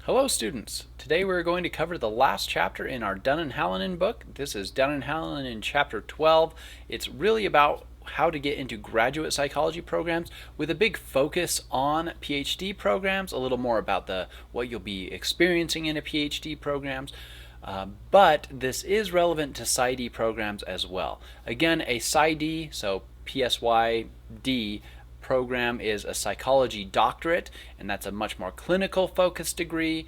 Hello students! Today we're going to cover the last chapter in our Dunn and Halonen book. This is Dunn and Halonen in chapter 12. It's really about how to get into graduate psychology programs with a big focus on PhD programs, a little more about what you'll be experiencing in a PhD programs. But this is relevant to PsyD programs as well. Again, a PsyD, so PSYD program is a psychology doctorate, and that's a much more clinical focused degree.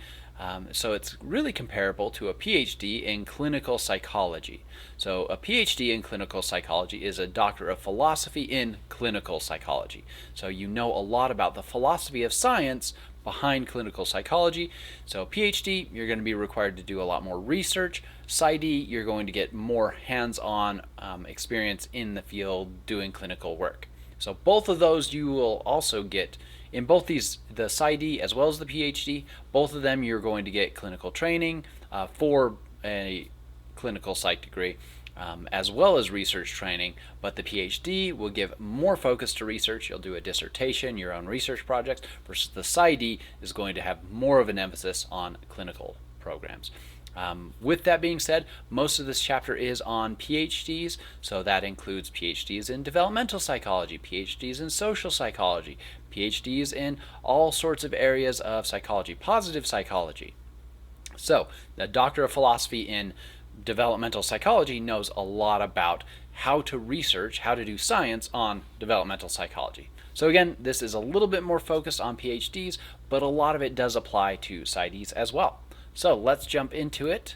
So it's really comparable to a PhD in clinical psychology. So a PhD in clinical psychology is a doctor of philosophy in clinical psychology. So you know a lot about the philosophy of science behind clinical psychology. So PhD, you're going to be required to do a lot more research. PsyD, you're going to get more hands-on experience in the field doing clinical work. So both of those you will also get in both these, the PsyD as well as the PhD. Both of them you're going to get clinical training for a clinical psych degree, as well as research training. But the PhD will give more focus to research. You'll do a dissertation, your own research projects, versus the PsyD is going to have more of an emphasis on clinical programs. With that being said, most of this chapter is on PhDs, so that includes PhDs in developmental psychology, PhDs in social psychology, PhDs in all sorts of areas of psychology, positive psychology. So, the Doctor of Philosophy in developmental psychology knows a lot about how to research, how to do science on developmental psychology. So again, this is a little bit more focused on PhDs, but a lot of it does apply to PsyDs as well. So let's jump into it.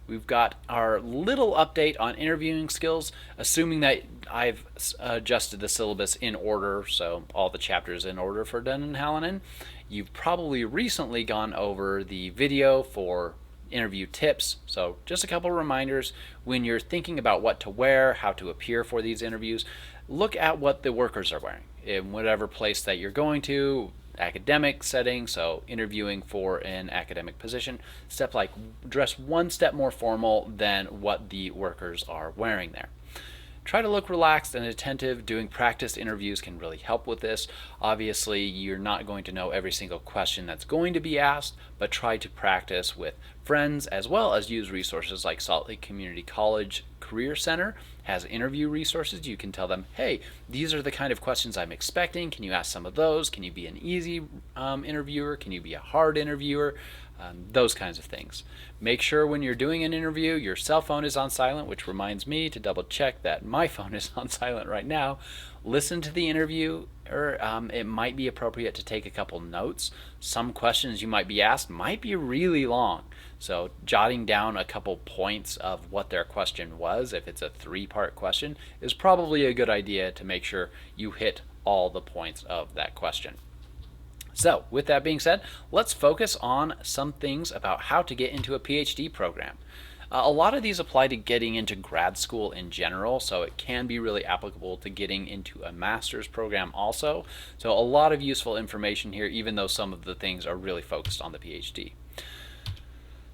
We've got our little update on interviewing skills, assuming that I've adjusted the syllabus in order, so all the chapters in order for Dunn and Halonen. You've probably recently gone over the video for interview tips, so just a couple reminders when you're thinking about what to wear, how to appear for these interviews. Look at what the workers are wearing in whatever place that you're going to. Academic setting, so interviewing for an academic position, dress one step more formal than what the workers are wearing there. Try to look relaxed and attentive. Doing practice interviews can really help with this. Obviously, you're not going to know every single question that's going to be asked, but try to practice with friends as well as use resources like Salt Lake Community College Career Center has interview resources. You can tell them, hey, these are the kind of questions I'm expecting. Can you ask some of those? Can you be an easy interviewer? Can you be a hard interviewer? Those kinds of things. Make sure when you're doing an interview, your cell phone is on silent, which reminds me to double check that my phone is on silent right now. Listen to the interview, or it might be appropriate to take a couple notes. Some questions you might be asked might be really long. So jotting down a couple points of what their question was, if it's a 3-part question, is probably a good idea to make sure you hit all the points of that question. So, with that being said, let's focus on some things about how to get into a PhD program. A lot of these apply to getting into grad school in general, so it can be really applicable to getting into a master's program also. So a lot of useful information here, even though some of the things are really focused on the PhD.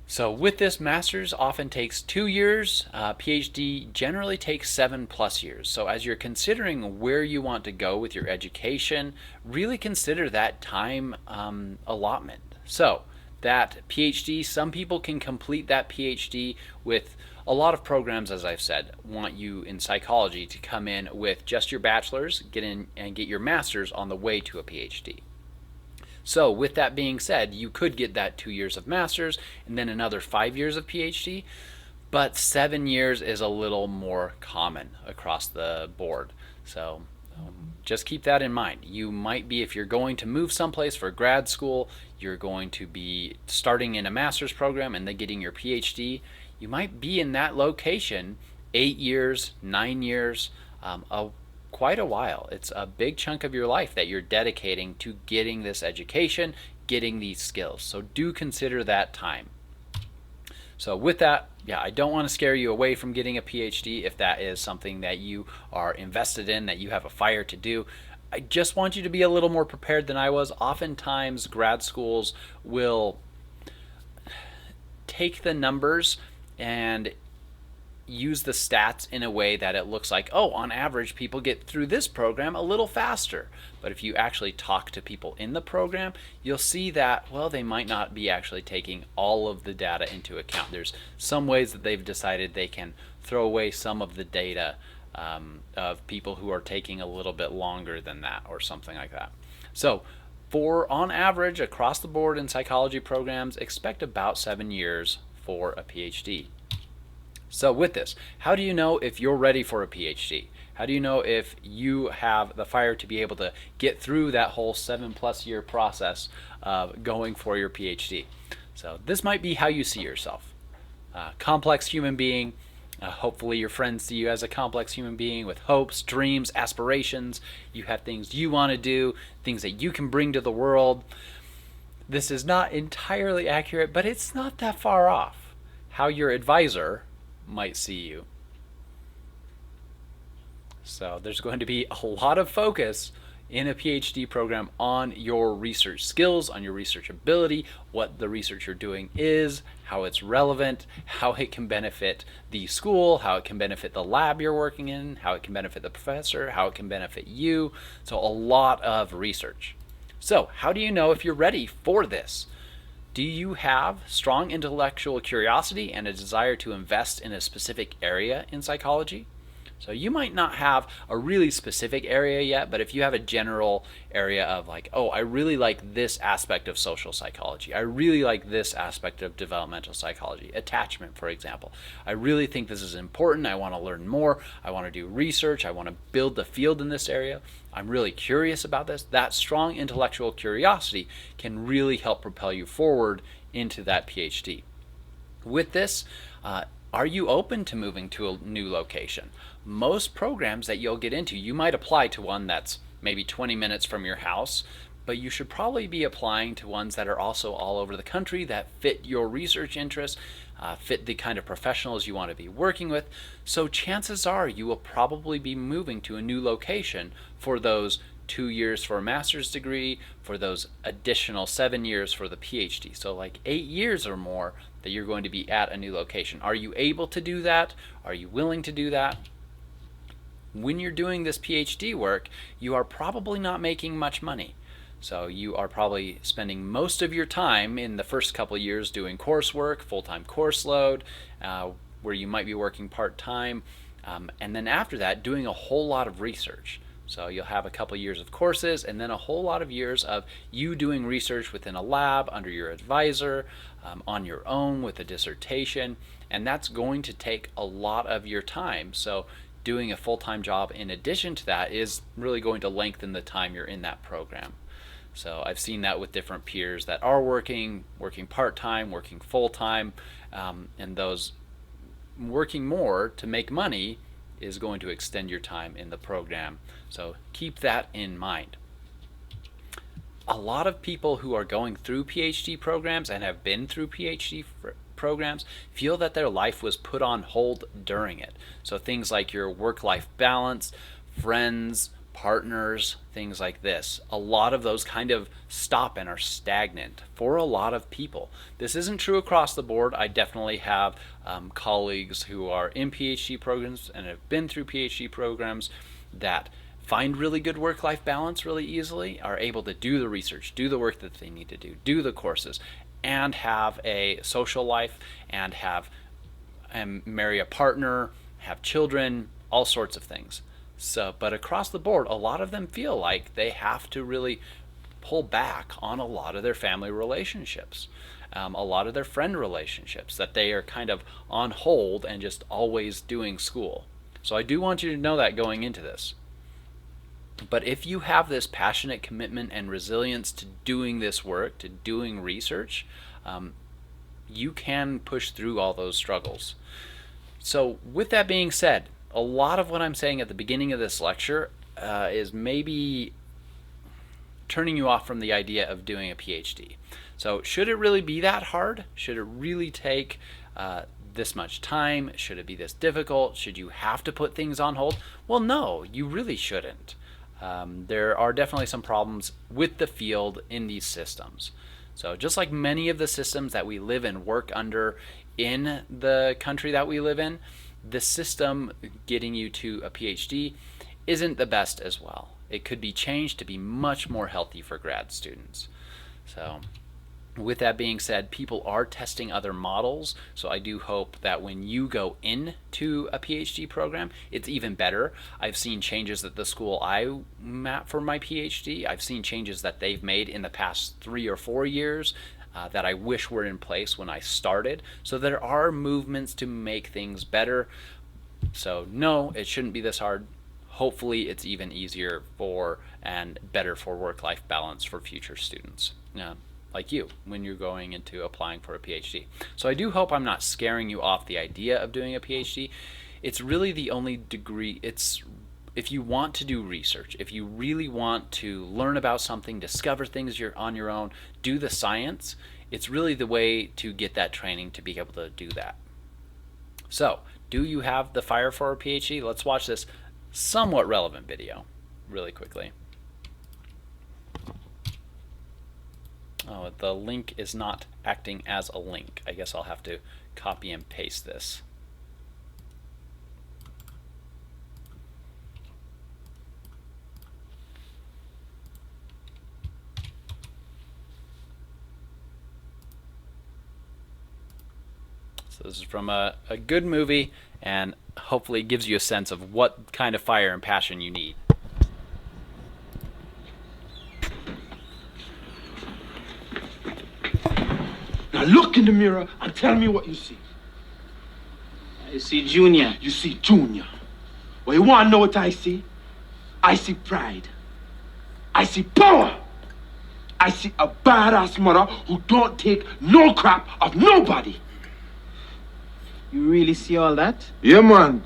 So with this, master's often takes 2 years. PhD generally takes 7+ years. So as you're considering where you want to go with your education, really consider that time allotment. So that PhD, some people can complete that PhD with a lot of programs, as I've said, want you in psychology to come in with just your bachelor's, get in and get your master's on the way to a PhD. So with that being said, you could get that 2 years of master's and then another 5 years of PhD, but 7 years is a little more common across the board. So just keep that in mind. You might be, if you're going to move someplace for grad school, you're going to be starting in a master's program and then getting your PhD. You might be in that location 8 years, 9 years, quite a while. It's a big chunk of your life that you're dedicating to getting this education, getting these skills. So do consider that time. So with that, I don't want to scare you away from getting a PhD if that is something that you are invested in, that you have a fire to do. I just want you to be a little more prepared than I was. Oftentimes, grad schools will take the numbers and use the stats in a way that it looks like, oh, on average, people get through this program a little faster. But if you actually talk to people in the program, you'll see that, well, they might not be actually taking all of the data into account. There's some ways that they've decided they can throw away some of the data of people who are taking a little bit longer than that or something like that. So for on average across the board in psychology programs, expect about 7 years for a PhD. So with this, how do you know if you're ready for a PhD? How do you know if you have the fire to be able to get through that whole 7+ year process of going for your PhD? So this might be how you see yourself. Complex human being. Hopefully your friends see you as a complex human being with hopes, dreams, aspirations. You have things you want to do, things that you can bring to the world. This is not entirely accurate, but it's not that far off how your advisor might see you. So there's going to be a lot of focus in a PhD program on your research skills, on your research ability, what the research you're doing is, how it's relevant, how it can benefit the school, how it can benefit the lab you're working in, how it can benefit the professor, how it can benefit you. So a lot of research. So how do you know if you're ready for this? Do you have strong intellectual curiosity and a desire to invest in a specific area in psychology? So you might not have a really specific area yet, but if you have a general area of like, oh, I really like this aspect of social psychology. I really like this aspect of developmental psychology, attachment, for example. I really think this is important. I want to learn more. I want to do research. I want to build the field in this area. I'm really curious about this. That strong intellectual curiosity can really help propel you forward into that PhD. With this, are you open to moving to a new location? Most programs that you'll get into, you might apply to one that's maybe 20 minutes from your house, but you should probably be applying to ones that are also all over the country that fit your research interests, fit the kind of professionals you want to be working with. So chances are you will probably be moving to a new location for those 2 years for a master's degree, for those additional 7 years for the PhD. So like 8 years or more that you're going to be at a new location. Are you able to do that? Are you willing to do that? When you're doing this PhD work, you are probably not making much money. So you are probably spending most of your time in the first couple of years doing coursework, full-time course load, where you might be working part-time, and then after that doing a whole lot of research. So you'll have a couple years of courses and then a whole lot of years of you doing research within a lab, under your advisor, on your own with a dissertation, and that's going to take a lot of your time. So doing a full-time job in addition to that is really going to lengthen the time you're in that program. So I've seen that with different peers that are working part-time, working full-time, and those working more to make money is going to extend your time in the program. So keep that in mind. A lot of people who are going through PhD programs and have been through PhD programs feel that their life was put on hold during it. So things like your work-life balance, friends, partners, things like this. A lot of those kind of stop and are stagnant for a lot of people. This isn't true across the board. I definitely have colleagues who are in PhD programs and have been through PhD programs that find really good work-life balance really easily, are able to do the research, do the work that they need to do the courses, and have a social life and marry a partner, have children, all sorts of things. So, but across the board, a lot of them feel like they have to really pull back on a lot of their family relationships, a lot of their friend relationships, that they are kind of on hold and just always doing school. So I do want you to know that going into this. But if you have this passionate commitment and resilience to doing this work, to doing research, you can push through all those struggles. So with that being said, a lot of what I'm saying at the beginning of this lecture is maybe turning you off from the idea of doing a PhD. So should it really be that hard? Should it really take this much time? Should it be this difficult? Should you have to put things on hold? Well, no, you really shouldn't. There are definitely some problems with the field in these systems. So just like many of the systems that we live and work under in the country that we live in, the system getting you to a PhD isn't the best as well. It could be changed to be much more healthy for grad students. So with that being said, people are testing other models, so I do hope that when you go into a PhD program, it's even better. I've seen changes at the school I'm at for my PhD. I've seen changes that they've made in the past 3 or 4 years that I wish were in place when I started. So there are movements to make things better. So no, it shouldn't be this hard. Hopefully it's even easier for and better for work-life balance for future students. Like you when you're going into applying for a PhD. So I do hope I'm not scaring you off the idea of doing a PhD. It's really the only degree. It's if you want to do research, if you really want to learn about something, discover things you're on your own, do the science, it's really the way to get that training to be able to do that. So, do you have the fire for a PhD? Let's watch this somewhat relevant video really quickly. Oh, the link is not acting as a link. I guess I'll have to copy and paste this. So this is from a good movie, and hopefully gives you a sense of what kind of fire and passion you need. Now look in the mirror and tell me what you see. I see Junior. You see Junior. Well, you want to know what I see? I see pride. I see power. I see a badass mother who don't take no crap of nobody. You really see all that? Yeah, man.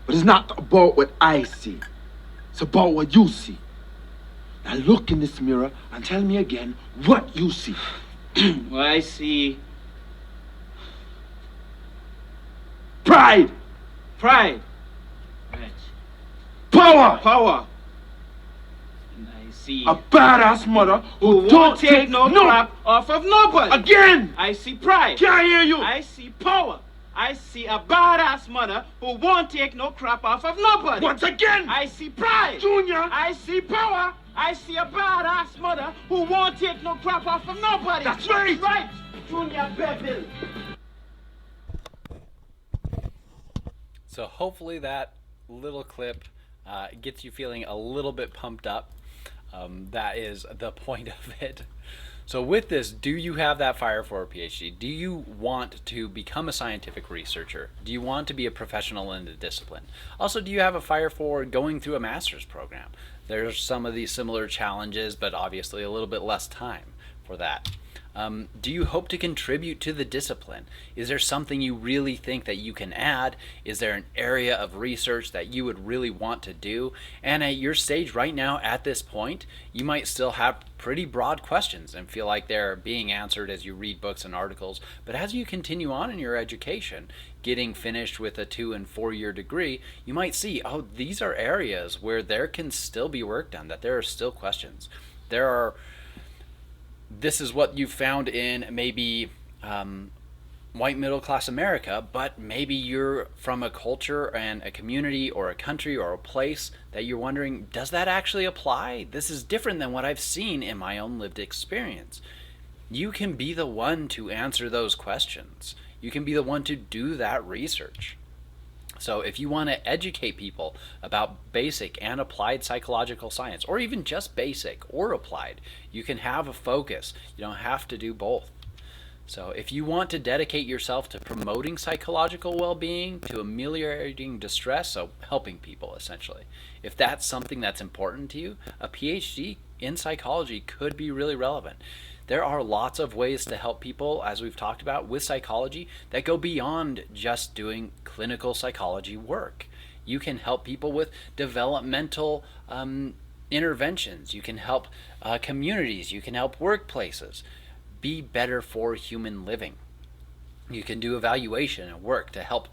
But it's not about what I see. It's about what you see. Now look in this mirror and tell me again what you see. Well, I see Pride. pride. Right. Power. Power. And I see A badass mother who who don't won't take no crap off of nobody. Again. I see pride. Can't hear you. I see power. I see a badass mother who won't take no crap off of nobody. Once again. I see pride. Junior. I see power. I see a badass mother who won't take no crap off of nobody. That's right. Right, Junior Bevel. So hopefully that little clip gets you feeling a little bit pumped up. That is the point of it. So with this, do you have that fire for a PhD? Do you want to become a scientific researcher? Do you want to be a professional in the discipline? Also, do you have a fire for going through a master's program? There's some of these similar challenges, but obviously a little bit less time for that. Do you hope to contribute to the discipline? Is there something you really think that you can add? Is there an area of research that you would really want to do? And at your stage right now, at this point, you might still have pretty broad questions and feel like they're being answered as you read books and articles. But as you continue on in your education, getting finished with a 2 and 4 year degree, you might see, oh, these are areas where there can still be work done, that there are still questions. This is what you found in maybe white middle class America, but maybe you're from a culture and a community or a country or a place that you're wondering, does that actually apply? This is different than what I've seen in my own lived experience. You can be the one to answer those questions. You can be the one to do that research. So if you want to educate people about basic and applied psychological science, or even just basic or applied, you can have a focus. You don't have to do both. So if you want to dedicate yourself to promoting psychological well-being, to ameliorating distress, so helping people essentially, if that's something that's important to you, a PhD in psychology could be really relevant. There are lots of ways to help people, as we've talked about, with psychology that go beyond just doing clinical psychology work. You can help people with developmental interventions. You can help communities. You can help workplaces be better for human living. You can do evaluation and work to help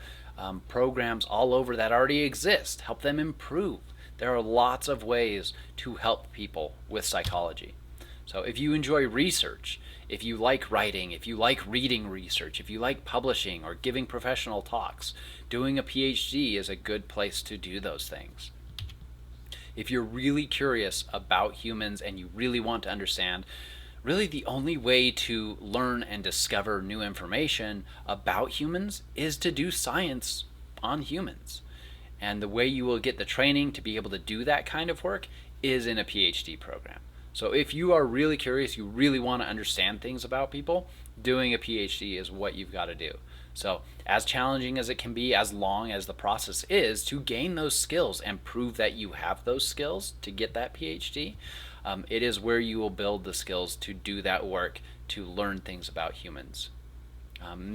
programs all over that already exist, help them improve. There are lots of ways to help people with psychology. So if you enjoy research, If you like writing, if you like reading research, if you like publishing or giving professional talks, doing a PhD is a good place to do those things. If you're really curious about humans and you really want to understand, really the only way to learn and discover new information about humans is to do science on humans. And the way you will get the training to be able to do that kind of work is in a PhD program. So if you are really curious, you really want to understand things about people, doing a PhD is what you've got to do. So as challenging as it can be, as long as the process is to gain those skills and prove that you have those skills to get that PhD, it is where you will build the skills to do that work, to learn things about humans.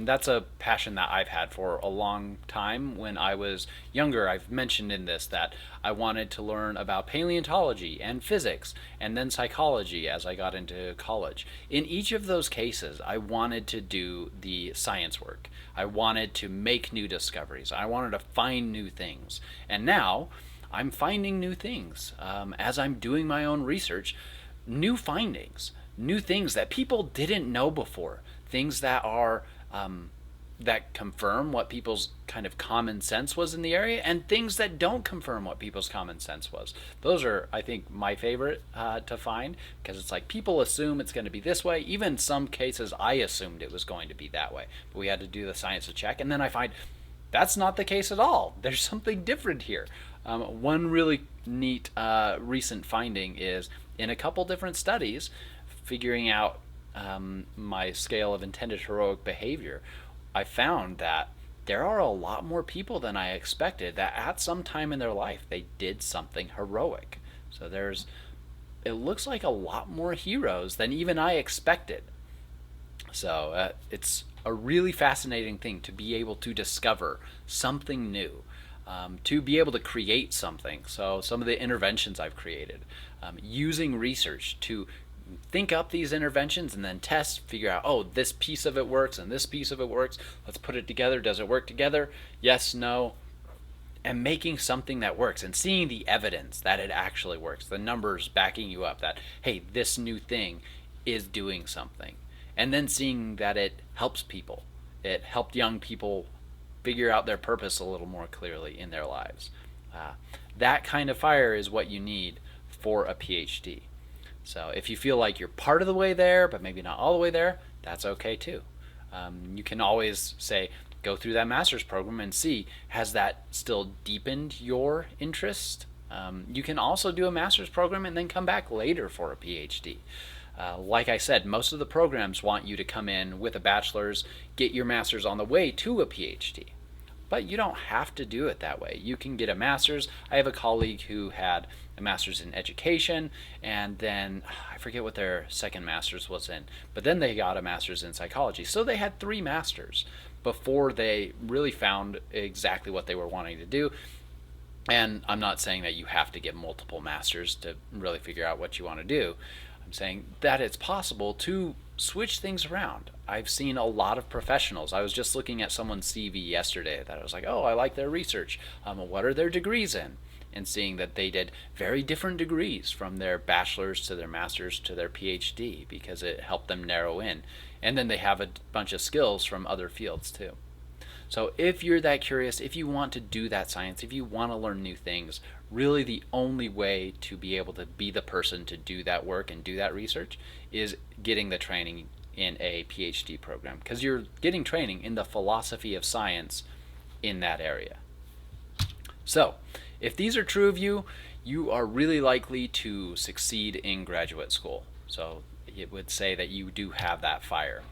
That's a passion that I've had for a long time. When I was younger, I've mentioned in this that I wanted to learn about paleontology and physics and then psychology as I got into college. In each of those cases, I wanted to do the science work. I wanted to make new discoveries. I wanted to find new things. And now I'm finding new things. As I'm doing my own research, new findings, new things that people didn't know before, things that are that confirm what people's kind of common sense was in the area, and things that don't confirm what people's common sense was. Those are, I think, my favorite to find, because it's like people assume it's going to be this way. Even in some cases, I assumed it was going to be that way, but we had to do the science to check, and then I find that's not the case at all. There's something different here. One really neat recent finding is in a couple different studies, figuring out my scale of intended heroic behavior, I found that there are a lot more people than I expected that at some time in their life they did something heroic. So it looks like a lot more heroes than even I expected. So it's a really fascinating thing to be able to discover something new, to be able to create something. So some of the interventions I've created, using research to think up these interventions and then test, figure out, oh, this piece of it works and this piece of it works. Let's put it together. Does it work together? Yes, no. And making something that works and seeing the evidence that it actually works, the numbers backing you up that, hey, this new thing is doing something. And then seeing that it helps people. It helped young people figure out their purpose a little more clearly in their lives. That kind of fire is what you need for a PhD. So if you feel like you're part of the way there, but maybe not all the way there, that's okay too. You can always say, go through that master's program and see, has that still deepened your interest? You can also do a master's program and then come back later for a PhD. Like I said, most of the programs want you to come in with a bachelor's, get your master's on the way to a PhD. But you don't have to do it that way. You can get a master's. I have a colleague who had a master's in education, and then I forget what their second master's was in, but then they got a master's in psychology. So they had 3 masters before they really found exactly what they were wanting to do. And I'm not saying that you have to get multiple masters to really figure out what you want to do. I'm saying that it's possible to switch things around. I've seen a lot of professionals. I was just looking at someone's CV yesterday that I was like, oh, I like their research. What are their degrees in? And seeing that they did very different degrees from their bachelor's to their master's to their PhD, because it helped them narrow in. And then they have a bunch of skills from other fields too. So if you're that curious, if you want to do that science, if you want to learn new things, really the only way to be able to be the person to do that work and do that research is getting the training in a PhD program, because you're getting training in the philosophy of science in that area. So if these are true of you, you are really likely to succeed in graduate school. So it would say that you do have that fire.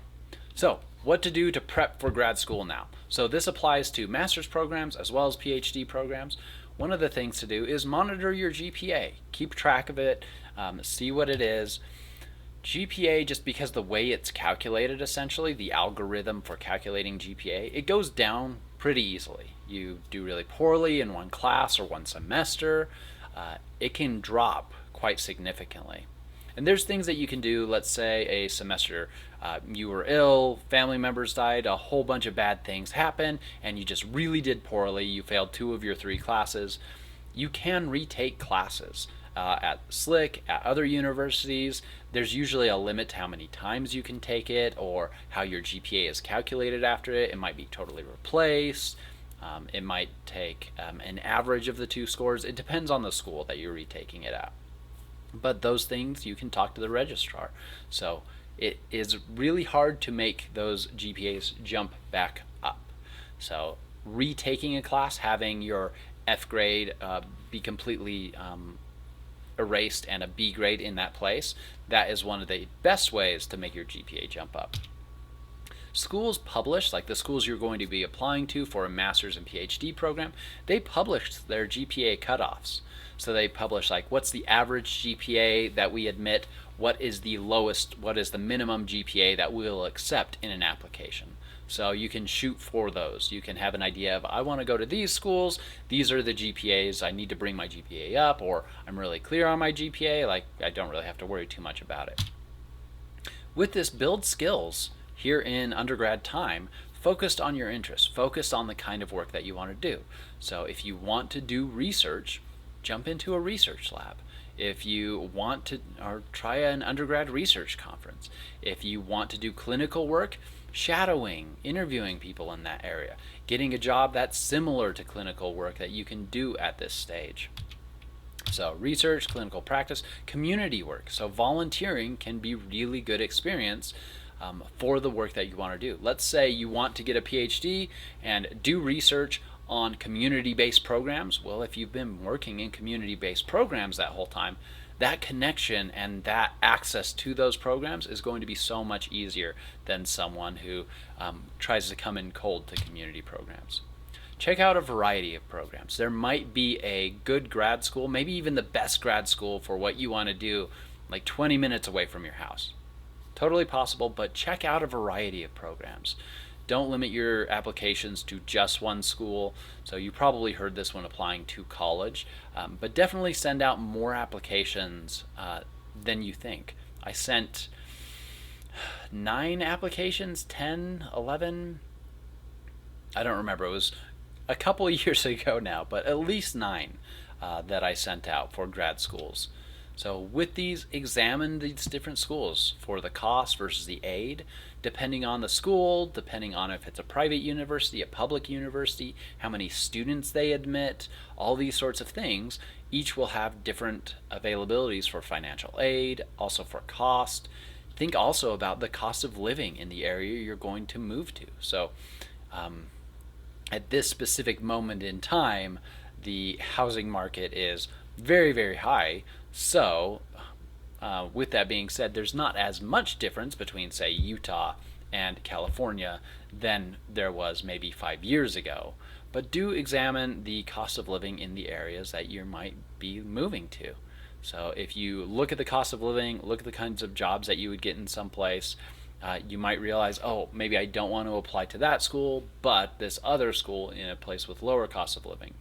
So what to do to prep for grad school now? So this applies to master's programs as well as PhD programs. One of the things to do is monitor your GPA. Keep track of it, see what it is. GPA, just because the way it's calculated, essentially, the algorithm for calculating GPA, it goes down pretty easily. You do really poorly in one class or one semester, it can drop quite significantly. And there's things that you can do. Let's say a semester you were ill, family members died, a whole bunch of bad things happened, and you just really did poorly. You failed 2 of your 3 classes. You can retake classes. at Slick, at other universities, there's usually a limit to how many times you can take it or how your GPA is calculated after it. It might be totally replaced. It might take an average of the two scores. It depends on the school that you're retaking it at. But those things you can talk to the registrar. So it is really hard to make those GPAs jump back up. So retaking a class, having your F grade be completely erased and a B grade in that place, that is one of the best ways to make your GPA jump up. Schools publish, like the schools you're going to be applying to for a master's and PhD program, they publish their GPA cutoffs. So they publish like what's the average GPA that we admit, what is the lowest, what is the minimum GPA that we'll accept in an application. So you can shoot for those. You can have an idea of, I want to go to these schools, these are the GPAs, I need to bring my GPA up, or I'm really clear on my GPA, like I don't really have to worry too much about it. With this, build skills here in undergrad time focused on your interests, focused on the kind of work that you want to do. So if you want to do research, jump into a research lab. If you want to, or try an undergrad research conference. If you want to do clinical work, shadowing, interviewing people in that area, getting a job that's similar to clinical work that you can do at this stage. So research, clinical practice, community work. So volunteering can be really good experience for the work that you want to do. Let's say you want to get a PhD and do research on community-based programs. Well, if you've been working in community-based programs that whole time, that connection and that access to those programs is going to be so much easier than someone who tries to come in cold to community programs. Check out a variety of programs. There might be a good grad school, maybe even the best grad school for what you want to do, like 20 minutes away from your house. Totally possible, but check out a variety of programs. Don't limit your applications to just one school. So you probably heard this when applying to college, but definitely send out more applications than you think. I sent 9 applications, 10, 11, I don't remember. It was a couple of years ago now, but at least 9 that I sent out for grad schools. So with these, examine these different schools for the cost versus the aid, depending on the school, depending on if it's a private university, a public university, how many students they admit, all these sorts of things. Each will have different availabilities for financial aid, also for cost. Think also about the cost of living in the area you're going to move to. So at this specific moment in time, the housing market is very, very high. So with that being said, there's not as much difference between, say, Utah and California than there was maybe 5 years ago. But do examine the cost of living in the areas that you might be moving to. So if you look at the cost of living, look at the kinds of jobs that you would get in some place, you might realize, oh, maybe I don't want to apply to that school, but this other school in a place with lower cost of living.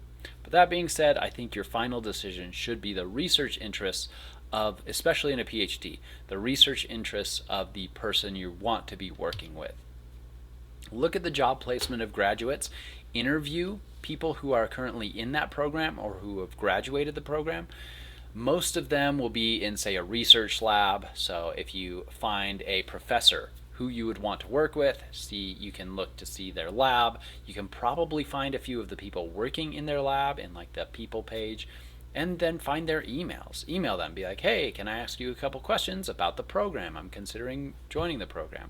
But that being said, I think your final decision should be the research interests of, especially in a PhD, the research interests of the person you want to be working with. Look at the job placement of graduates. Interview people who are currently in that program or who have graduated the program. Most of them will be in, say, a research lab. So if you find a professor who you would want to work with, you can look to see their lab. You can probably find a few of the people working in their lab in like the people page, and then find their emails. Email them, be like, hey, can I ask you a couple questions about the program? I'm considering joining the program.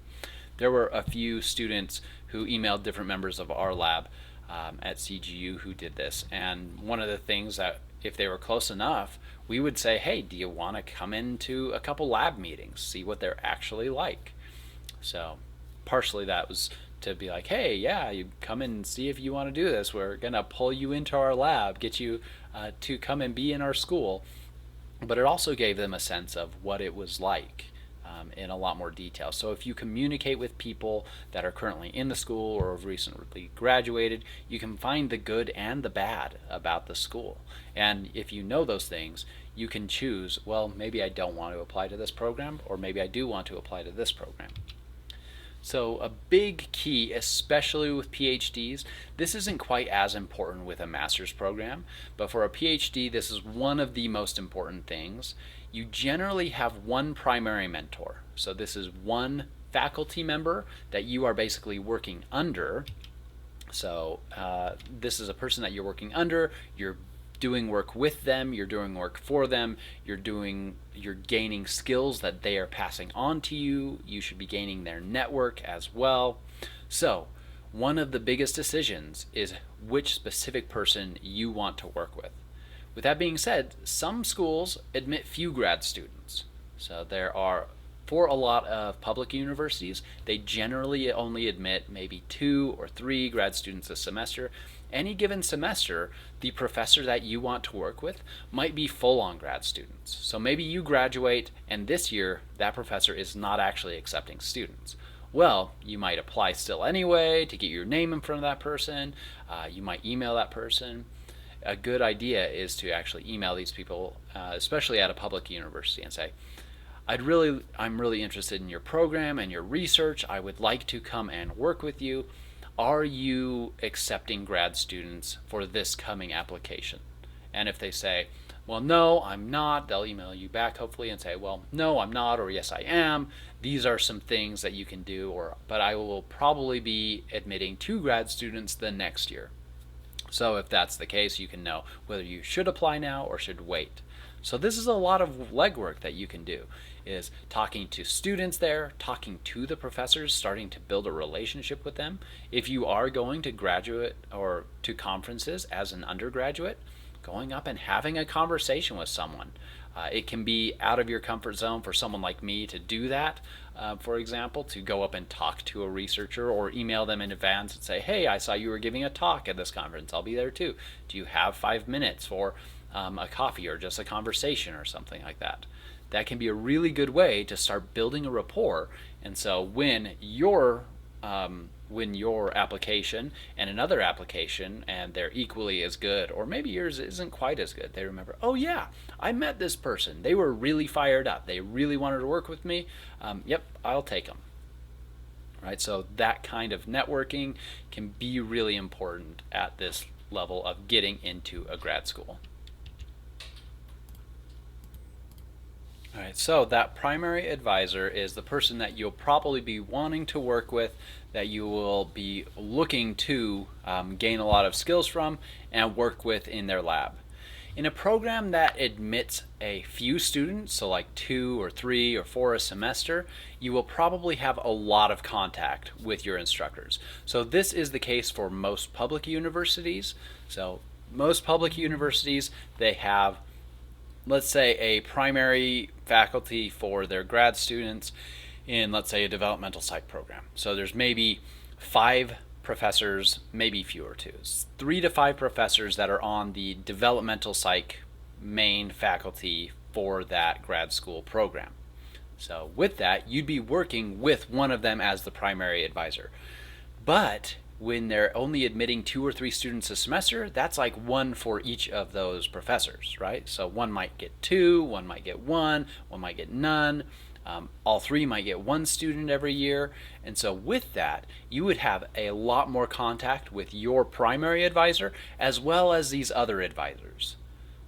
There were a few students who emailed different members of our lab at CGU who did this, and one of the things that, if they were close enough, we would say, hey, do you want to come into a couple lab meetings, see what they're actually like? So partially that was to be like, hey, yeah, you come in and see if you want to do this. We're going to pull you into our lab, get you to come and be in our school. But it also gave them a sense of what it was like in a lot more detail. So if you communicate with people that are currently in the school or have recently graduated, you can find the good and the bad about the school. And if you know those things, you can choose, well, maybe I don't want to apply to this program, or maybe I do want to apply to this program. So a big key, especially with PhDs, this isn't quite as important with a master's program, but for a PhD, this is one of the most important things. You generally have one primary mentor. So this is one faculty member that you are basically working under. So this is a person that you're working under. You're doing work with them, you're doing work for them, you're gaining skills that they are passing on to you. You should be gaining their network as well. So one of the biggest decisions is which specific person you want to work with. With that being said, some schools admit few grad students. So there are, for a lot of public universities, they generally only admit maybe 2 or 3 grad students a semester. Any given semester, the professor that you want to work with might be full-on grad students. So maybe you graduate and this year that professor is not actually accepting students. Well, you might apply still anyway to get your name in front of that person. You might email that person. A good idea is to actually email these people, especially at a public university, and say, I'm really interested in your program and your research. I would like to come and work with you. Are you accepting grad students for this coming application? And if they say, well, no, I'm not, they'll email you back hopefully and say, well, no, I'm not, or yes, I am. These are some things that you can do, but I will probably be admitting 2 grad students the next year. So if that's the case, you can know whether you should apply now or should wait. So this is a lot of legwork that you can do, is talking to students there, talking to the professors, starting to build a relationship with them. If you are going to graduate or to conferences as an undergraduate, going up and having a conversation with someone. It can be out of your comfort zone for someone like me to do that. For example, to go up and talk to a researcher or email them in advance and say, hey, I saw you were giving a talk at this conference. I'll be there too. Do you have 5 minutes for a coffee or just a conversation or something like that? That can be a really good way to start building a rapport. And so when your application and another application and they're equally as good, or maybe yours isn't quite as good, they remember, oh yeah, I met this person, they were really fired up, they really wanted to work with me, yep, I'll take them. Right, so that kind of networking can be really important at this level of getting into a grad school. All right, so that primary advisor is the person that you'll probably be wanting to work with, that you will be looking to gain a lot of skills from and work with in their lab. In a program that admits a few students, so like 2 or 3 or 4 a semester, you will probably have a lot of contact with your instructors. So this is the case for most public universities. So most public universities, they have, let's say, a primary faculty for their grad students in, let's say, a developmental psych program. So there's maybe 5 professors, maybe fewer too, 3 to 5 professors that are on the developmental psych main faculty for that grad school program. So with that, you'd be working with one of them as the primary advisor. But when they're only admitting 2 or 3 students a semester, that's like 1 for each of those professors, right? So one might get 2, one might get 1, one might get none. All 3 might get 1 student every year. And so with that, you would have a lot more contact with your primary advisor as well as these other advisors.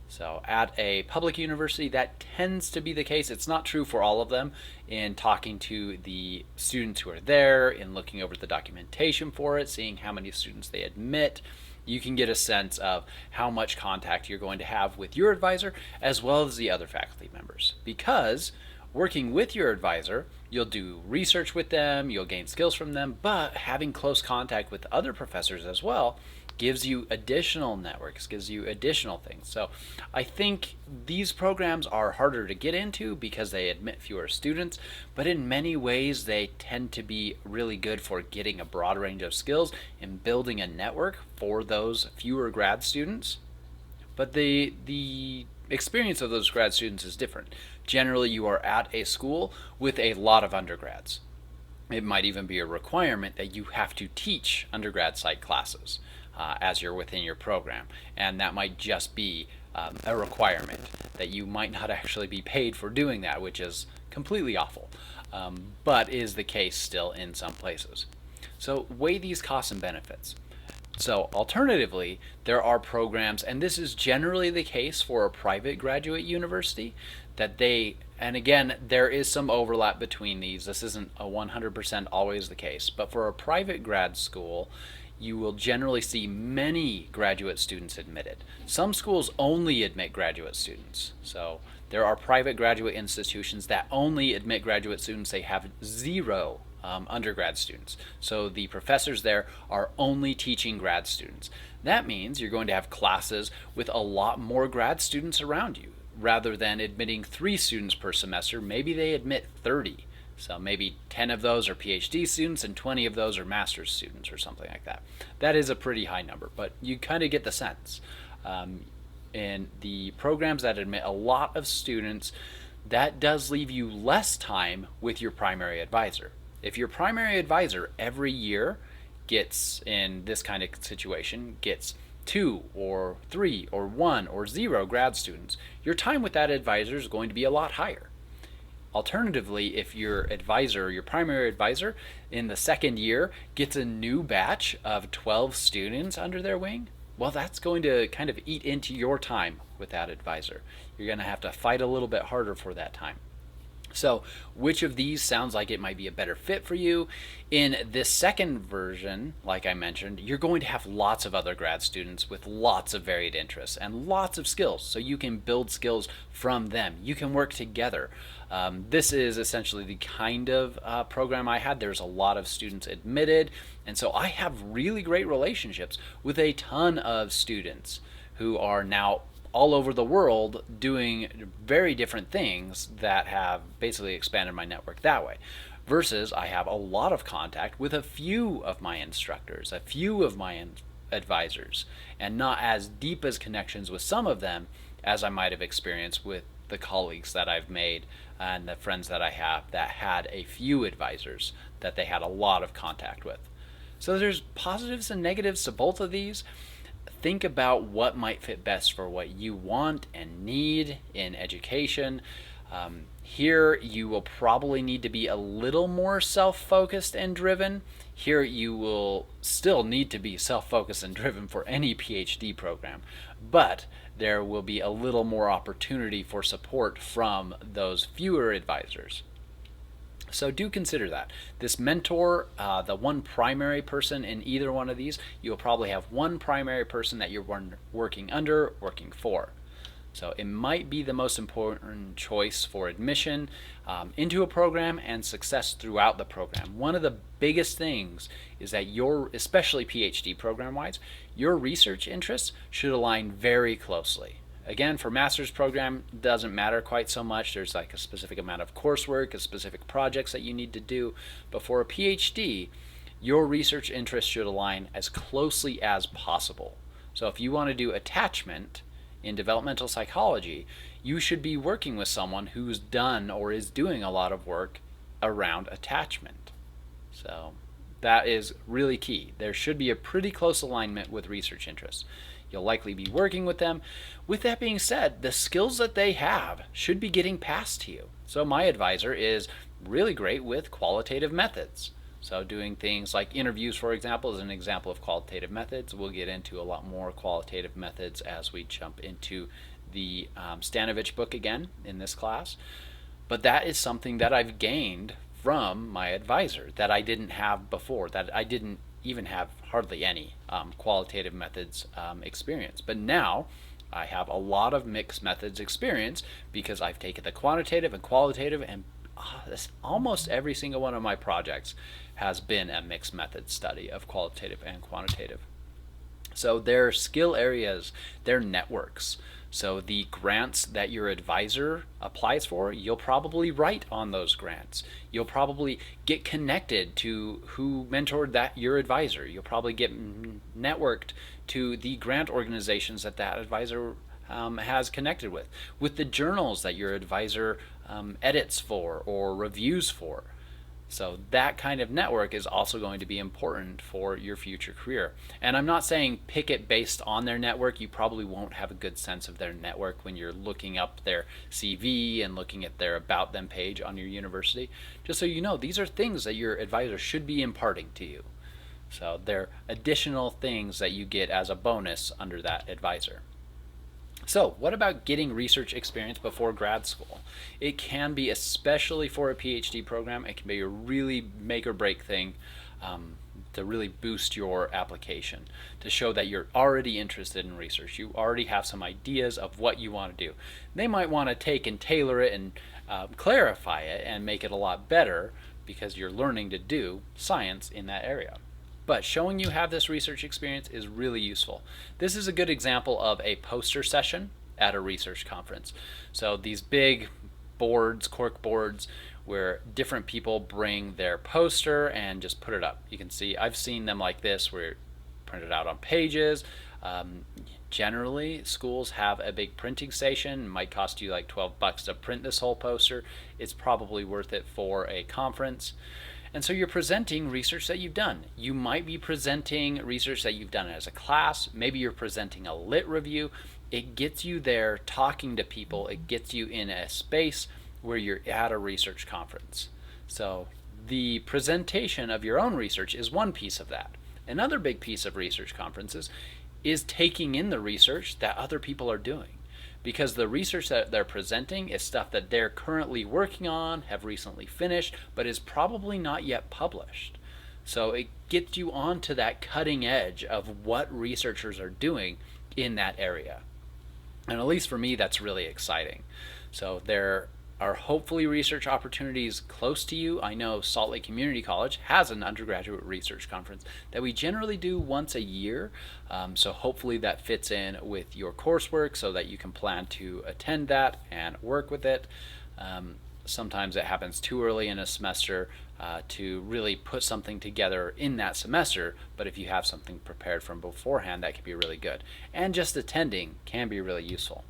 So at a public university, that tends to be the case. It's not true for all of them. In talking to the students who are there, in looking over the documentation for it, seeing how many students they admit, you can get a sense of how much contact you're going to have with your advisor as well as the other faculty members. Because working with your advisor, you'll do research with them, you'll gain skills from them, but having close contact with other professors as well gives you additional networks, gives you additional things. So I think these programs are harder to get into because they admit fewer students, but in many ways they tend to be really good for getting a broad range of skills and building a network for those fewer grad students. But the experience of those grad students is different. Generally, you are at a school with a lot of undergrads. It might even be a requirement that you have to teach undergrad psych classes as you're within your program. And that might just be a requirement that you might not actually be paid for doing that, which is completely awful. but is the case still in some places. So weigh these costs and benefits. So alternatively, there are programs, and this is generally the case for a private graduate university, that they, and again, there is some overlap between these. This isn't a 100% always the case, but for a private grad school, you will generally see many graduate students admitted. Some schools only admit graduate students. So there are private graduate institutions that only admit graduate students. They have zero undergrad students. So the professors there are only teaching grad students. That means you're going to have classes with a lot more grad students around you. Rather than admitting 3 students per semester, maybe they admit 30. So maybe 10 of those are PhD students and 20 of those are master's students or something like that. That is a pretty high number, but you kind of get the sense. In the programs that admit a lot of students, that does leave you less time with your primary advisor. If your primary advisor every year gets, in this kind of situation, gets 2 or 3 or 1 or 0 grad students, your time with that advisor is going to be a lot higher. Alternatively, if your advisor, your primary advisor, in the second year gets a new batch of 12 students under their wing, well, that's going to kind of eat into your time with that advisor. You're going to have to fight a little bit harder for that time. So which of these sounds like it might be a better fit for you? In this second version, like I mentioned, you're going to have lots of other grad students with lots of varied interests and lots of skills, so you can build skills from them. You can work together. This is essentially the kind of program I had. There's a lot of students admitted, and so I have really great relationships with a ton of students who are now all over the world doing very different things that have basically expanded my network that way. Versus I have a lot of contact with a few of my instructors, a few of my advisors, and not as deep as connections with some of them as I might have experienced with the colleagues that I've made and the friends that I have that had a few advisors that they had a lot of contact with. So there's positives and negatives to both of these. Think about what might fit best for what you want and need in education. Here you will probably need to be a little more self-focused and driven. Here you will still need to be self-focused and driven for any PhD program, but there will be a little more opportunity for support from those fewer advisors. So do consider that. This mentor, the one primary person in either one of these, you'll probably have one primary person that you're working under, working for. So it might be the most important choice for admission into a program and success throughout the program. One of the biggest things is that especially PhD program-wise, your research interests should align very closely. Again, for master's program, it doesn't matter quite so much. There's like a specific amount of coursework, a specific projects that you need to do. But for a PhD, your research interests should align as closely as possible. So if you want to do attachment in developmental psychology, you should be working with someone who's done or is doing a lot of work around attachment. So that is really key. There should be a pretty close alignment with research interests. You'll likely be working with them. With that being said, the skills that they have should be getting passed to you. So my advisor is really great with qualitative methods. So doing things like interviews, for example, is an example of qualitative methods. We'll get into a lot more qualitative methods as we jump into the Stanovich book again in this class. But that is something that I've gained from my advisor that I didn't have before, that I didn't even have hardly any qualitative methods experience. But now I have a lot of mixed methods experience because I've taken the quantitative and qualitative, and almost every single one of my projects has been a mixed method study of qualitative and quantitative. So their skill areas, their networks. So the grants that your advisor applies for, you'll probably write on those grants. You'll probably get connected to who mentored your advisor. You'll probably get networked to the grant organizations that advisor has connected with the journals that your advisor edits for or reviews for. So that kind of network is also going to be important for your future career. And I'm not saying pick it based on their network. You probably won't have a good sense of their network when you're looking up their CV and looking at their About Them page on your university. Just so you know, these are things that your advisor should be imparting to you. So they're additional things that you get as a bonus under that advisor. So, what about getting research experience before grad school? It can be, especially for a PhD program, it can be a really make or break thing to really boost your application, to show that you're already interested in research. You already have some ideas of what you want to do. They might want to take and tailor it and clarify it and make it a lot better because you're learning to do science in that area. But showing you have this research experience is really useful. This is a good example of a poster session at a research conference. So these big boards, cork boards, where different people bring their poster and just put it up. You can see, I've seen them like this, where printed out on pages. Generally, schools have a big printing station. It might cost you like $12 to print this whole poster. It's probably worth it for a conference. And so you're presenting research that you've done. You might be presenting research that you've done as a class. Maybe you're presenting a lit review. It gets you there talking to people. It gets you in a space where you're at a research conference. So the presentation of your own research is one piece of that. Another big piece of research conferences is taking in the research that other people are doing. Because the research that they're presenting is stuff that they're currently working on, have recently finished, but is probably not yet published. So it gets you onto that cutting edge of what researchers are doing in that area. And at least for me, that's really exciting. So there are hopefully research opportunities close to you. I know Salt Lake Community College has an undergraduate research conference that we generally do once a year. So hopefully that fits in with your coursework so that you can plan to attend that and work with it. Sometimes it happens too early in a semester to really put something together in that semester, but if you have something prepared from beforehand, that can be really good. And just attending can be really useful.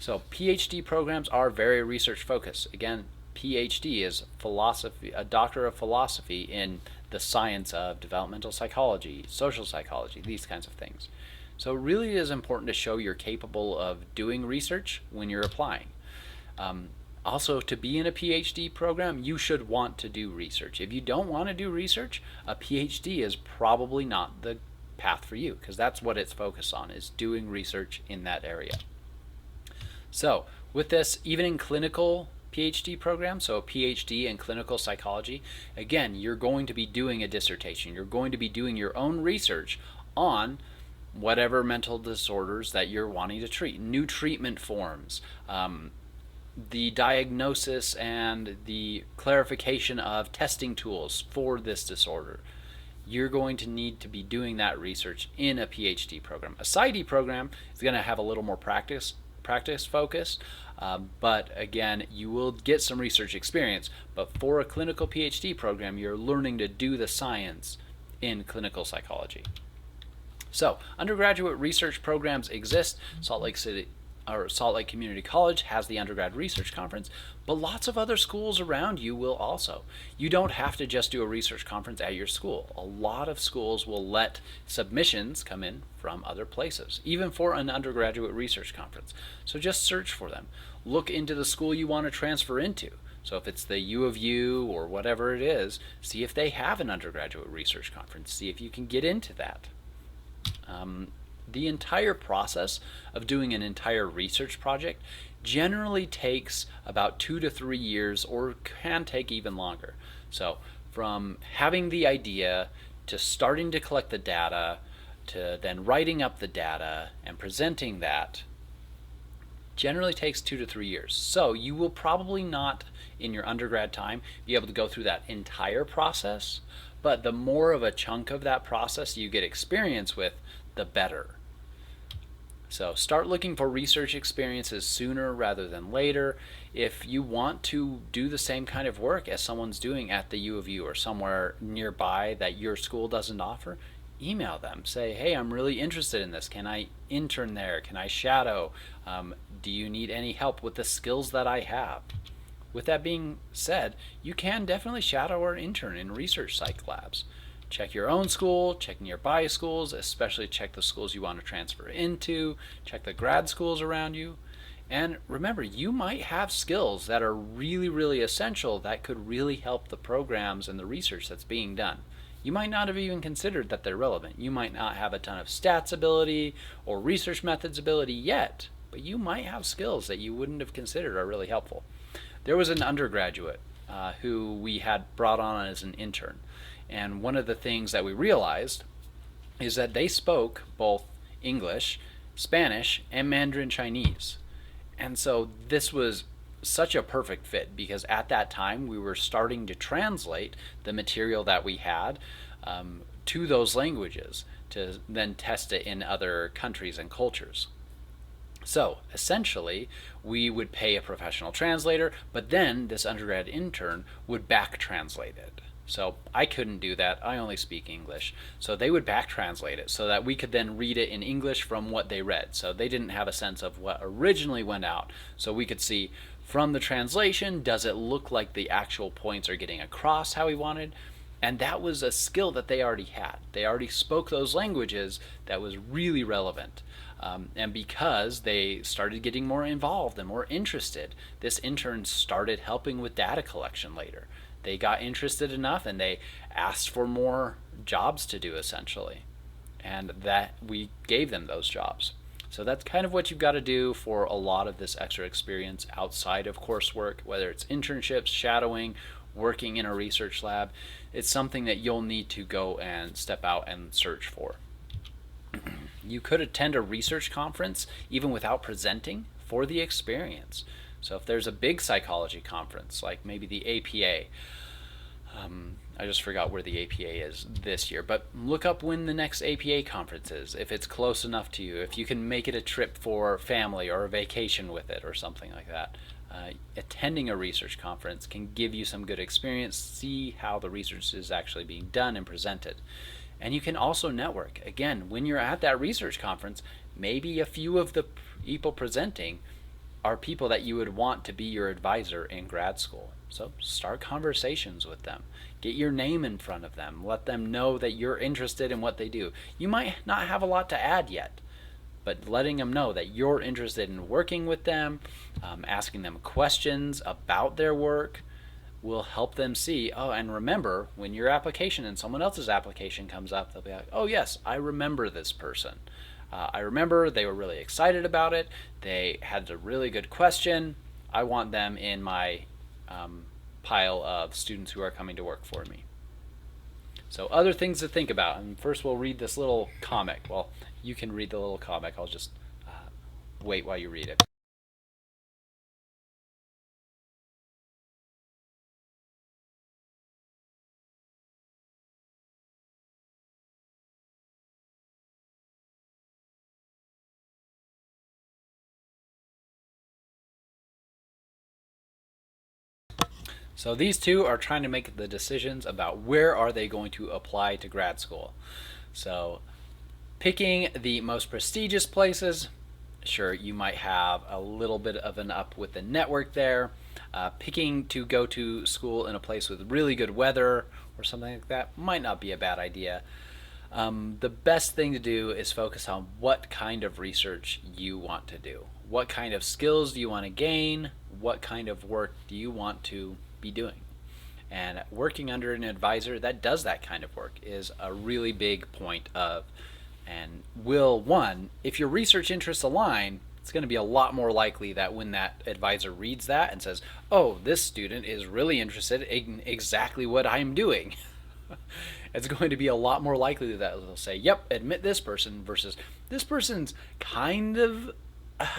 So PhD programs are very research focused. Again, PhD is philosophy, a doctor of philosophy in the science of developmental psychology, social psychology, these kinds of things. So it really is important to show you're capable of doing research when you're applying. Also, to be in a PhD program, you should want to do research. If you don't want to do research, a PhD is probably not the path for you, because that's what it's focused on, is doing research in that area. So with this, even in clinical PhD programs, so a PhD in clinical psychology, again, you're going to be doing a dissertation. You're going to be doing your own research on whatever mental disorders that you're wanting to treat, new treatment forms, the diagnosis and the clarification of testing tools for this disorder. You're going to need to be doing that research in a PhD program. A PsyD program is going to have a little more practice focused, but again, you will get some research experience. But for a clinical PhD program, you're learning to do the science in clinical psychology. So undergraduate research programs exist. Salt Lake Community College has the undergrad research conference, but lots of other schools around you will also. You don't have to just do a research conference at your school. A lot of schools will let submissions come in from other places, even for an undergraduate research conference. So just search for them. Look into the school you want to transfer into. So if it's the U of U or whatever it is, see if they have an undergraduate research conference. See if you can get into that. The entire process of doing an entire research project generally takes about 2 to 3 years, or can take even longer. So from having the idea to starting to collect the data to then writing up the data and presenting that generally takes 2 to 3 years. So you will probably not in your undergrad time be able to go through that entire process, but the more of a chunk of that process you get experience with, the better. So start looking for research experiences sooner rather than later. If you want to do the same kind of work as someone's doing at the U of U or somewhere nearby that your school doesn't offer, email them. Say, hey, I'm really interested in this. Can I intern there? Can I shadow? Do you need any help with the skills that I have? With that being said, you can definitely shadow or intern in research psych labs. Check your own school, check nearby schools, especially check the schools you want to transfer into, check the grad schools around you. And remember, you might have skills that are really, really essential that could really help the programs and the research that's being done. You might not have even considered that they're relevant. You might not have a ton of stats ability or research methods ability yet, but you might have skills that you wouldn't have considered are really helpful. There was an undergraduate who we had brought on as an intern, and one of the things that we realized is that they spoke both English, Spanish, and Mandarin Chinese. And so this was such a perfect fit because at that time we were starting to translate the material that we had to those languages to then test it in other countries and cultures. So essentially, we would pay a professional translator, but then this undergrad intern would back translate it. So I couldn't do that. I only speak English. So they would back translate it so that we could then read it in English from what they read. So they didn't have a sense of what originally went out. So we could see from the translation, does it look like the actual points are getting across how we wanted? And that was a skill that they already had. They already spoke those languages that was really relevant. And because they started getting more involved and more interested, this intern started helping with data collection later. They got interested enough and they asked for more jobs to do essentially. And that we gave them those jobs. So that's kind of what you've got to do for a lot of this extra experience outside of coursework, whether it's internships, shadowing, working in a research lab. It's something that you'll need to go and step out and search for. You could attend a research conference even without presenting for the experience. So if there's a big psychology conference, like maybe the APA, I just forgot where the APA is this year, but look up when the next APA conference is, if it's close enough to you, if you can make it a trip for family or a vacation with it or something like that. Attending a research conference can give you some good experience, see how the research is actually being done and presented. And you can also network. Again, when you're at that research conference, maybe a few of the people presenting are people that you would want to be your advisor in grad school. So start conversations with them. Get your name in front of them. Let them know that you're interested in what they do. You might not have a lot to add yet, but letting them know that you're interested in working with them, asking them questions about their work will help them see, oh, and remember, when your application and someone else's application comes up, they'll be like, oh yes, I remember this person. I remember they were really excited about it. They had a really good question. I want them in my pile of students who are coming to work for me. So other things to think about. And first we'll read this little comic. Well, you can read the little comic. I'll just wait while you read it. So these two are trying to make the decisions about where are they going to apply to grad school. So picking the most prestigious places, sure, you might have a little bit of an up with the network there. Picking to go to school in a place with really good weather or something like that might not be a bad idea. The best thing to do is focus on what kind of research you want to do. What kind of skills do you want to gain? What kind of work do you want to be doing? And working under an advisor that does that kind of work is a really big point of, and will, one, if your research interests align, it's going to be a lot more likely that when that advisor reads that and says, oh, this student is really interested in exactly what I'm doing, it's going to be a lot more likely that they'll say, yep, admit this person, versus this person's kind of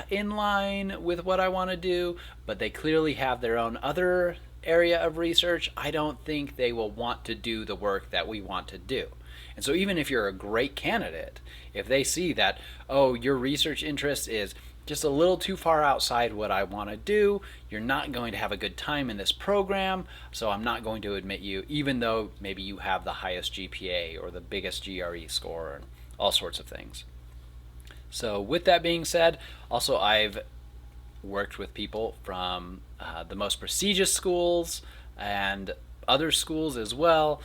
in line with what I want to do, but they clearly have their own other area of research. I don't think they will want to do the work that we want to do. And so even if you're a great candidate, if they see that, oh, your research interest is just a little too far outside what I want to do, you're not going to have a good time in this program, so I'm not going to admit you, even though maybe you have the highest GPA or the biggest GRE score and all sorts of things. So with that being said, also I've worked with people from the most prestigious schools and other schools as well.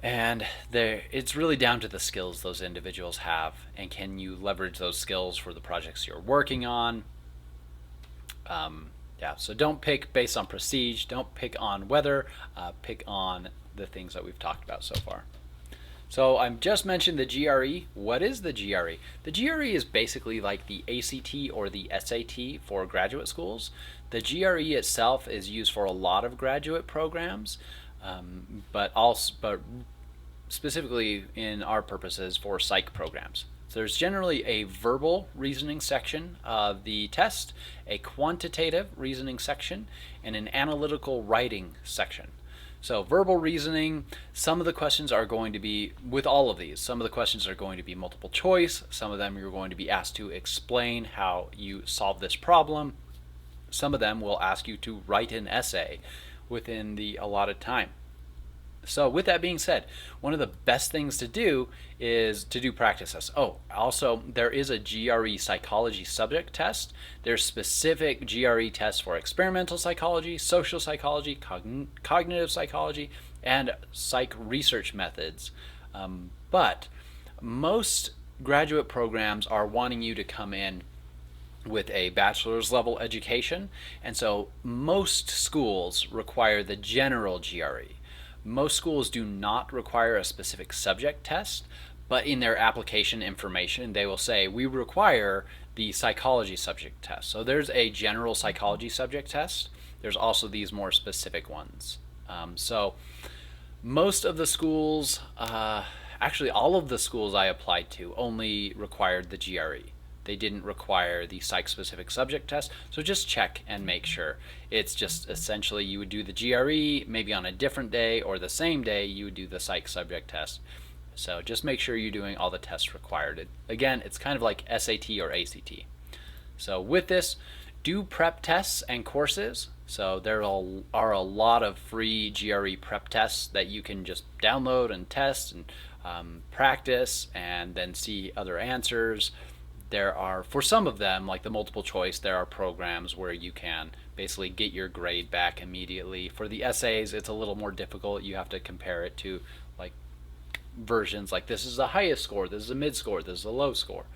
And it's really down to the skills those individuals have, and can you leverage those skills for the projects you're working on. So don't pick based on prestige, don't pick on weather, pick on the things that we've talked about so far. So I've just mentioned the GRE. What is the GRE? The GRE is basically like the ACT or the SAT for graduate schools. The GRE itself is used for a lot of graduate programs, but specifically in our purposes for psych programs. So there's generally a verbal reasoning section of the test, a quantitative reasoning section, and an analytical writing section. So verbal reasoning, some of the questions are going to be, with all of these, some of the questions are going to be multiple choice, some of them you're going to be asked to explain how you solve this problem, some of them will ask you to write an essay within the allotted time. So with that being said, one of the best things to do is to do practice tests. Oh, also there is a GRE psychology subject test. There's specific GRE tests for experimental psychology, social psychology, cognitive psychology, and psych research methods. But most graduate programs are wanting you to come in with a bachelor's level education, and so most schools require the general GRE. Most schools do not require a specific subject test, but in their application information, they will say, we require the psychology subject test. So there's a general psychology subject test. There's also these more specific ones. So most of the schools, actually all of the schools I applied to only required the GRE. They didn't require the psych-specific subject test, so just check and make sure. It's just essentially you would do the GRE maybe on a different day, or the same day you would do the psych subject test. So just make sure you're doing all the tests required. Again, it's kind of like SAT or ACT. So with this, do prep tests and courses. So there are a lot of free GRE prep tests that you can just download and test and practice and then see other answers. There are, for some of them, like the multiple choice, there are programs where you can basically get your grade back immediately. For the essays, it's a little more difficult. You have to compare it to like versions like this is the highest score, this is a mid score, this is a low score.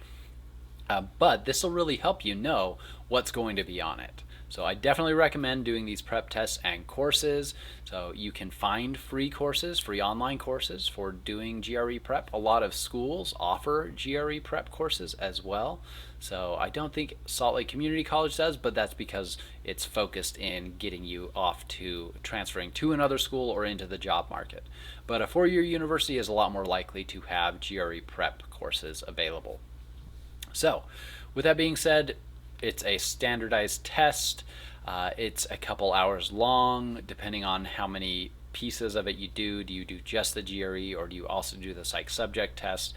But this will really help you know what's going to be on it. So I definitely recommend doing these prep tests and courses. So you can find free courses, free online courses for doing GRE prep. A lot of schools offer GRE prep courses as well. So I don't think Salt Lake Community College does, but that's because it's focused in getting you off to transferring to another school or into the job market. But a four-year university is a lot more likely to have GRE prep courses available. So with that being said, it's a standardized test. It's a couple hours long, depending on how many pieces of it you do. Do you do just the GRE, or do you also do the psych subject test?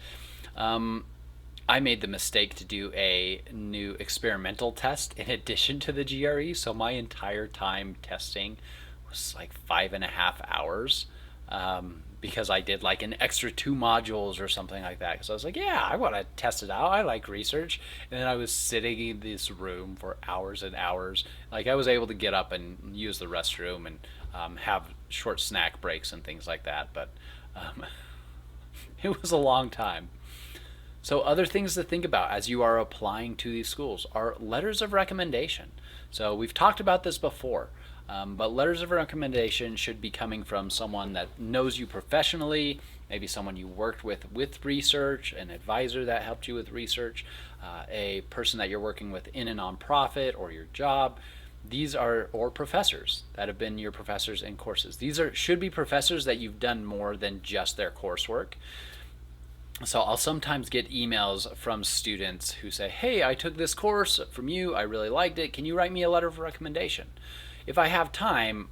I made the mistake to do a new experimental test in addition to the GRE, so my entire time testing was like 5.5 hours. Because I did like an extra 2 modules or something like that. So I was like, yeah, I want to test it out. I like research. And then I was sitting in this room for hours and hours. Like I was able to get up and use the restroom and have short snack breaks and things like that. But it was a long time. So other things to think about as you are applying to these schools are letters of recommendation. So we've talked about this before. But letters of recommendation should be coming from someone that knows you professionally, maybe someone you worked with research, an advisor that helped you with research, a person that you're working with in a nonprofit or your job. These are, or professors that have been your professors in courses. These should be professors that you've done more than just their coursework. So I'll sometimes get emails from students who say, hey, I took this course from you, I really liked it, can you write me a letter of recommendation? If I have time,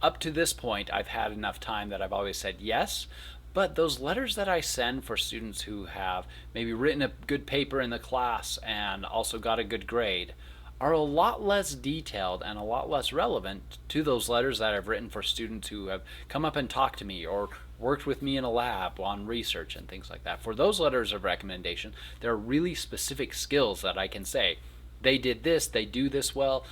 up to this point, I've had enough time that I've always said yes, but those letters that I send for students who have maybe written a good paper in the class and also got a good grade are a lot less detailed and a lot less relevant to those letters that I've written for students who have come up and talked to me or worked with me in a lab on research and things like that. For those letters of recommendation, there are really specific skills that I can say, they did this, they do this well,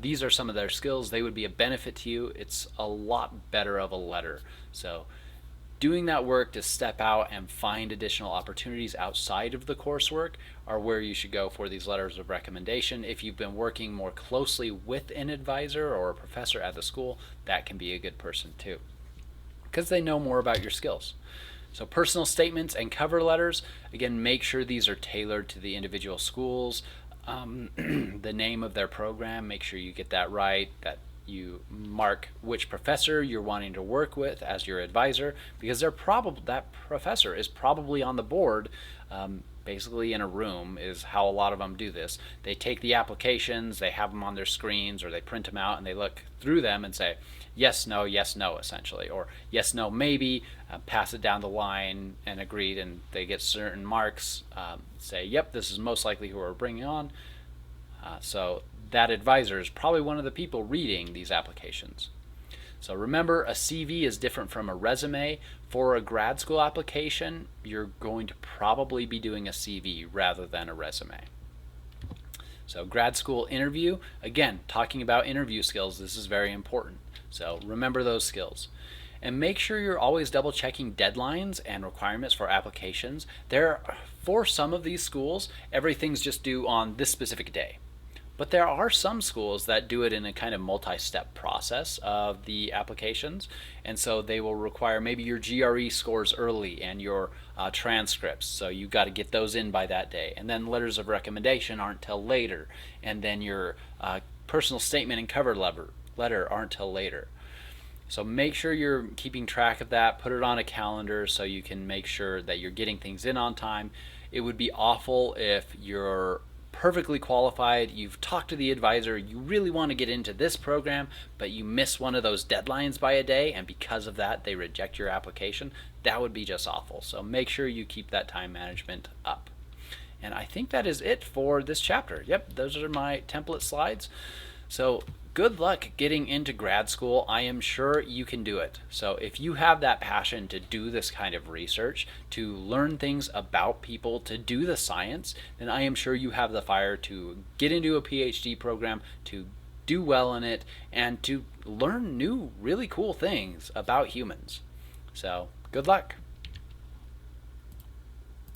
these are some of their skills, they would be a benefit to you. It's a lot better of a letter. So doing that work to step out and find additional opportunities outside of the coursework are where you should go for these letters of recommendation. If you've been working more closely with an advisor or a professor at the school, that can be a good person too, because they know more about your skills. So personal statements and cover letters, again, make sure these are tailored to the individual schools. The name of their program, make sure you get that right, that you mark which professor you're wanting to work with as your advisor, because that professor is probably on the board, basically in a room is how a lot of them do this. They take the applications, they have them on their screens, or they print them out and they look through them and say yes, no, essentially, or yes, no, maybe, pass it down the line and agreed, and they get certain marks, say yep, this is most likely who we're bringing on. So that advisor is probably one of the people reading these applications. So remember, a CV is different from a resume. For a grad school application, you're going to probably be doing a CV rather than a resume. So grad school interview, again, talking about interview skills, this is very important. So remember those skills. And make sure you're always double checking deadlines and requirements for applications. For some of these schools, everything's just due on this specific day. But there are some schools that do it in a kind of multi-step process of the applications, and so they will require maybe your GRE scores early and your transcripts, so you've got to get those in by that day, and then letters of recommendation aren't till later, and then your personal statement and cover letter aren't till later. So make sure you're keeping track of that, put it on a calendar so you can make sure that you're getting things in on time. It would be awful if you're perfectly qualified, you've talked to the advisor, you really want to get into this program, but you miss one of those deadlines by a day, and because of that they reject your application. That would be just awful. So make sure you keep that time management up. And I think that is it for this chapter. Yep, those are my template slides. So good luck getting into grad school. I am sure you can do it. So if you have that passion to do this kind of research, to learn things about people, to do the science, then I am sure you have the fire to get into a PhD program, to do well in it, and to learn new, really cool things about humans. So good luck.